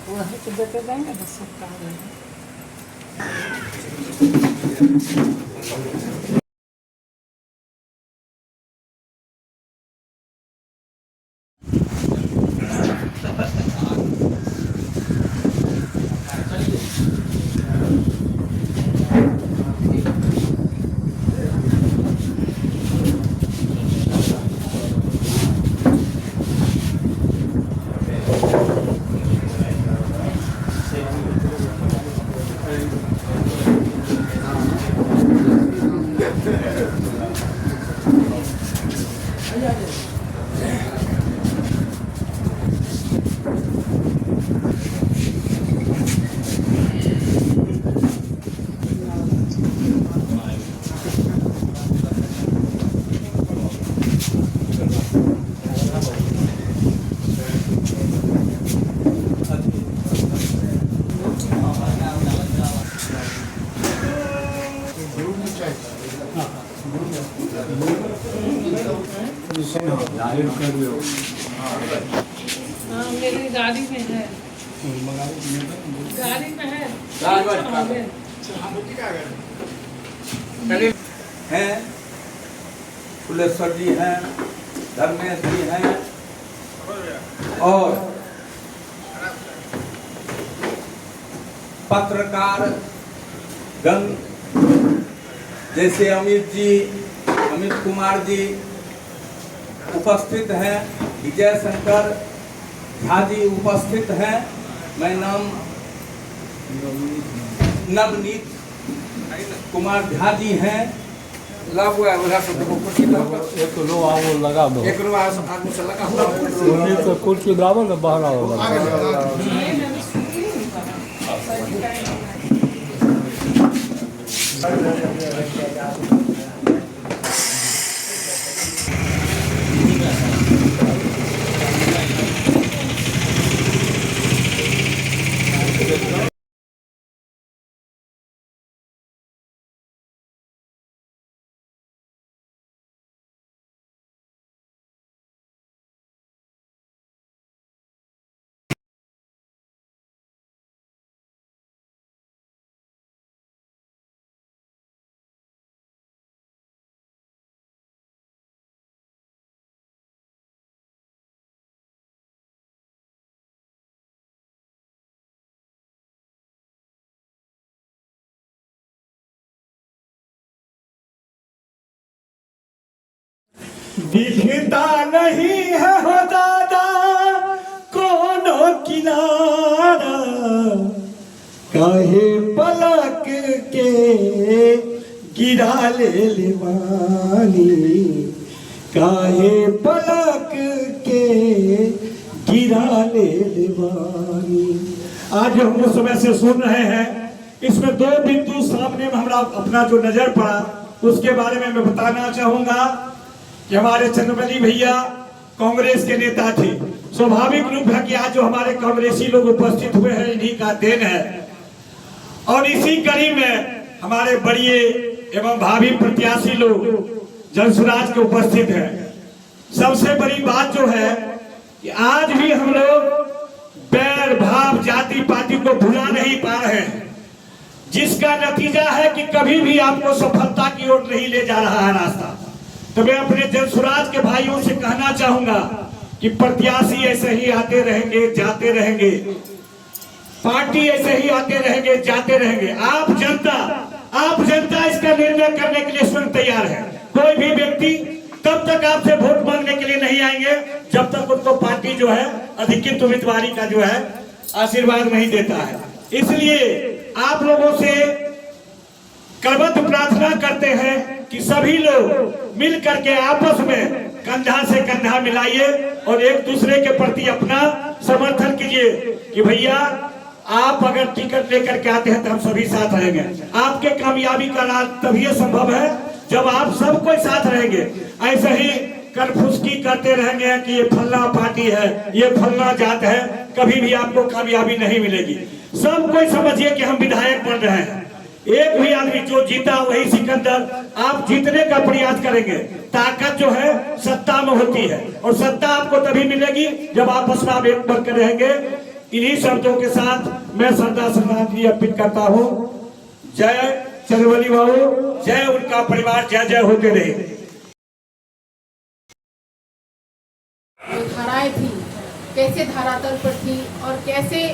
Wah, itu betul ada sekali. हाँ, मेरी गाड़ी में है। गाड़ी में है। हैं फुलेश्वर जी हैं, धर्मेश जी हैं और पत्रकार गण जैसे अमित कुमार जी उपस्थित हैं, विजय शंकर झा जी उपस्थित हैं। मैं नाम नवनीत कुमार झा जी हैं। लाभ हुआ उधर से देखो कुर्सी एक लो आओ लगा दो एक रुपया आदमी से लगा हुआ तो कुर्सी बराबर ना बाहर आओ दिखता नहीं है हो दादा कोनो किनारा, काहे पलक के गिरा ले लेवानी, काहे पलक के गिरा ले लेवानी। आज हम उस समय से सुन रहे हैं, इसमें दो बिंदु सामने में हमारा अपना जो नजर पड़ा उसके बारे में मैं बताना चाहूंगा कि हमारे चंद्रमणि भैया कांग्रेस के नेता थे। स्वाभाविक रूप है कि आज जो हमारे कांग्रेसी लोग उपस्थित हुए हैं इन्हीं का देन है। और इसी कड़ी में हमारे बड़े एवं भावी प्रत्याशी लोग जनसुराज के उपस्थित हैं। सबसे बड़ी बात जो है कि आज भी हम लोग बैर भाव जाति पाति को भुला नहीं पा रहे हैं, जिसका नतीजा है कि कभी भी आपको सफलता की ओर नहीं ले जा रहा है रास्ता। तो मैं अपने जनसुराज के भाइयों से कहना चाहूंगा कि प्रत्याशी ऐसे ही आते रहेंगे जाते रहेंगे, पार्टी ऐसे ही आते रहेंगे जाते रहेंगे। आप जनता इसका निर्णय करने के लिए स्वयं तैयार है। कोई भी व्यक्ति तब तक आपसे वोट मांगने के लिए नहीं आएंगे जब तक उनको पार्टी जो है अधिकृत उम्मीदवारी का जो है आशीर्वाद नहीं देता है। इसलिए आप लोगों से करबद्ध प्रार्थना करते हैं कि सभी लोग मिल करके आपस में कंधा से कंधा मिलाइए और एक दूसरे के प्रति अपना समर्थन कीजिए कि भैया आप अगर टिकट लेकर के आते हैं तो हम सभी साथ रहेंगे। आपके कामयाबी का राज तभी संभव है जब आप सब कोई साथ रहेंगे। ऐसे ही करफुसकी करते रहेंगे कि ये फलना पार्टी है, ये फलना जात है, कभी भी आपको कामयाबी नहीं मिलेगी। सब कोई समझिए कि हम विधायक बन रहे हैं। एक भी आदमी जो जीता वही सिकंदर। आप जीतने का प्रयास करेंगे। ताकत जो है सत्ता में होती है और सत्ता आपको तभी मिलेगी जब आप बसपा एक बनकर रहेंगे। इन्हीं शब्दों के साथ मैं श्रद्धांजलि अर्पित करता हूँ। जय चंद्रवली बाबू, जय उनका परिवार, जय जय होते रहे। जो धाराएं थी कैसे धरातल पर थी और कैसे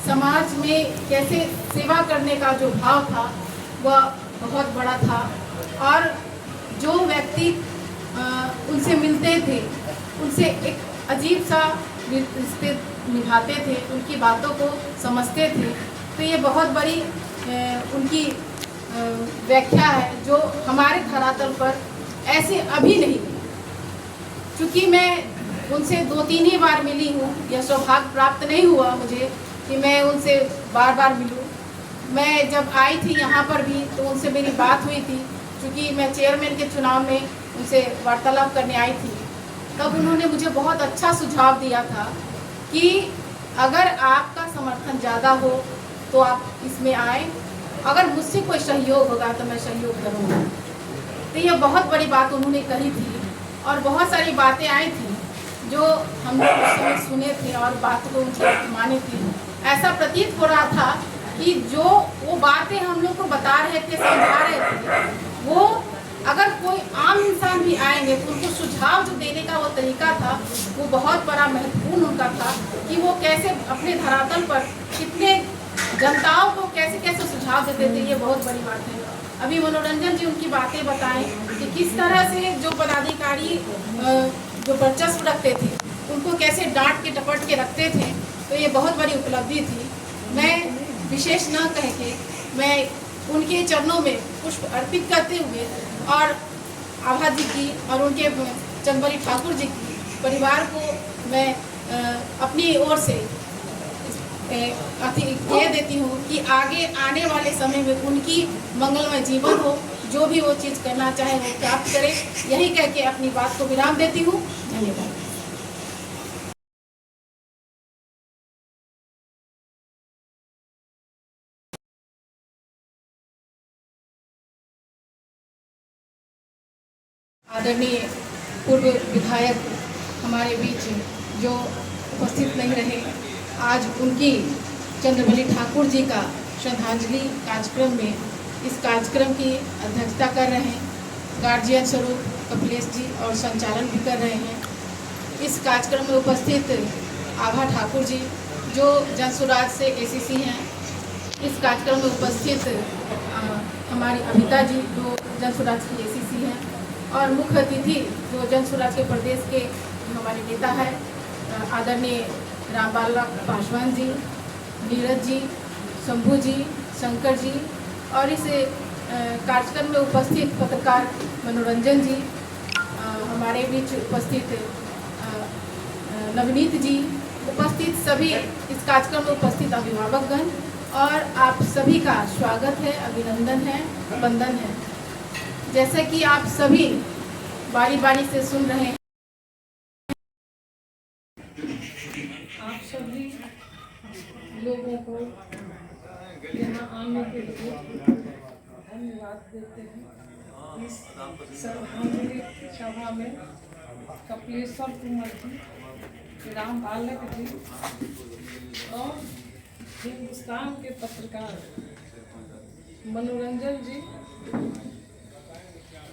समाज में कैसे सेवा करने का जो भाव था वह बहुत बड़ा था। और जो व्यक्ति उनसे मिलते थे उनसे एक अजीब सा रिश्ते निभाते थे, उनकी बातों को समझते थे। तो ये बहुत बड़ी उनकी व्याख्या है जो हमारे धरातल पर ऐसे अभी नहीं। क्योंकि मैं उनसे 2-3 ही बार मिली हूँ, यह सौभाग्य प्राप्त नहीं हुआ मुझे कि मैं उनसे बार बार मिलूँ। मैं जब आई थी यहाँ पर भी तो उनसे मेरी बात हुई थी, क्योंकि मैं चेयरमैन के चुनाव में उनसे वार्तालाप करने आई थी। तब उन्होंने मुझे बहुत अच्छा सुझाव दिया था कि अगर आपका समर्थन ज़्यादा हो तो आप इसमें आए, अगर मुझसे कोई सहयोग होगा तो मैं सहयोग करूँगा। तो यह बहुत बड़ी बात उन्होंने कही थी और बहुत सारी बातें आई थी जो हम लोग उस समय सुने थे और बात को उनकी माने थे। ऐसा प्रतीत हो रहा था कि जो वो बातें हम लोग को बता रहे थे, समझा रहे थे, वो अगर कोई आम इंसान भी आएंगे तो उनको सुझाव जो देने का वो तरीका था वो बहुत बड़ा महत्वपूर्ण उनका था कि वो कैसे अपने धरातल पर कितने जनताओं को कैसे कैसे सुझाव देते थे। ये बहुत बड़ी बात है। अभी मनोरंजन जी उनकी बातें बताएं कि किस तरह से जो पदाधिकारी जो वर्चस्व रखते थे उनको कैसे डांट के टपट के रखते थे। तो ये बहुत बड़ी उपलब्धि थी। मैं विशेष न कह के मैं उनके चरणों में पुष्प अर्पित करते हुए और आभा जी की और उनके चंद्रवली ठाकुर जी की परिवार को मैं अपनी ओर से कह देती हूँ कि आगे आने वाले समय में उनकी मंगलमय जीवन हो, जो भी वो चीज़ करना चाहे वो प्राप्त करे। यही कह के अपनी बात को विराम देती हूँ। धन्यवाद। आदरणीय पूर्व विधायक हमारे बीच जो उपस्थित नहीं रहे, आज उनकी चंद्रवली ठाकुर जी का श्रद्धांजलि कार्यक्रम में इस कार्यक्रम की अध्यक्षता कर रहे हैं गार्जियन स्वरूप कपिलेश जी और संचालन भी कर रहे हैं। इस कार्यक्रम में उपस्थित आभा ठाकुर जी जो जनसुराज से एसीसी हैं। इस कार्यक्रम में उपस्थित हमारी अभिता जी जो जनसुराज की एसीसी हैं और मुख्य अतिथि जो जनसुराज के प्रदेश के हमारे नेता है आदरणीय रामबाल पासवान जी, नीरज जी, शंभू जी, शंकर जी और इस कार्यक्रम में उपस्थित पत्रकार मनोरंजन जी, हमारे बीच उपस्थित नवनीत जी, उपस्थित सभी इस कार्यक्रम में उपस्थित अभिभावकगण और आप सभी का स्वागत है, अभिनंदन है, वंदन है। जैसे कि आप सभी बारी बारी से सुन रहे हैं, आप सभी लोगों को यहाँ आने के लिए धन्यवाद देते हैं। इस श्रद्धांजलि सभा में कपिलेश्वर कुमार जी, राम बालक जी और हिंदुस्तान के पत्रकार मनोरंजन जी,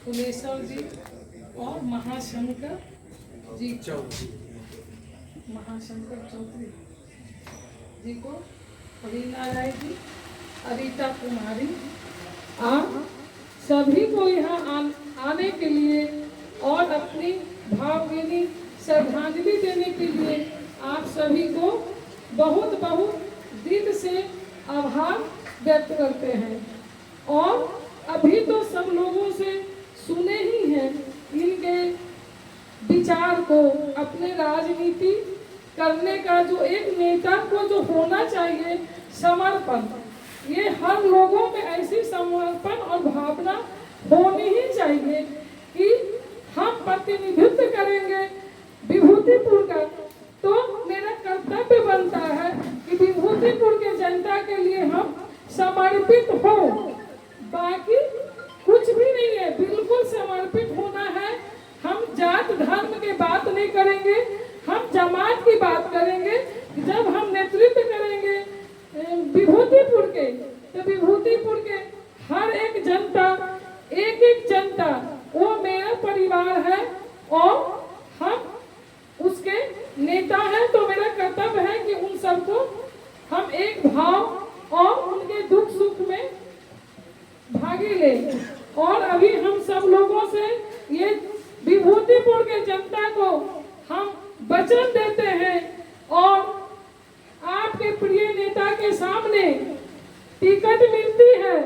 फुलेश्वर जी और महाशंकर चौधरी जी को, रीना राय जी, अरीता कुमारी, आप सभी को यहाँ आने के लिए और अपनी भावभीनी श्रद्धांजलि देने के लिए आप सभी को बहुत बहुत दिल से आभार व्यक्त करते हैं। और अभी तो सब लोगों से सुने ही हैं इनके विचार को, अपने राजनीति करने का जो एक नेता को जो होना चाहिए समर्पण, ये हर लोगों में ऐसी समर्पण और भावना होनी ही चाहिए कि हम प्रतिनिधित्व करेंगे विभूतिपुर का, तो मेरा कर्तव्य बनता है कि विभूतिपुर के जनता के लिए हम समर्पित हो। बाकी कुछ भी नहीं है, बिल्कुल समर्पित होना है। हम जात धर्म की बात नहीं करेंगे, हम जमात की बात करेंगे। जब हम नेतृत्व करेंगे विभूतिपुर के, तो विभूतिपुर के हर एक जनता, एक एक जनता वो मेरा परिवार है और हम उसके नेता हैं। तो मेरा कर्तव्य है कि उन सबको हम एक भाव और उनके दुख सुख में भागी ले। और अभी हम सब लोगों से ये विभूतिपुर के जनता को हम वचन देते हैं और आपके प्रिय नेता के सामने टिकट मिलती है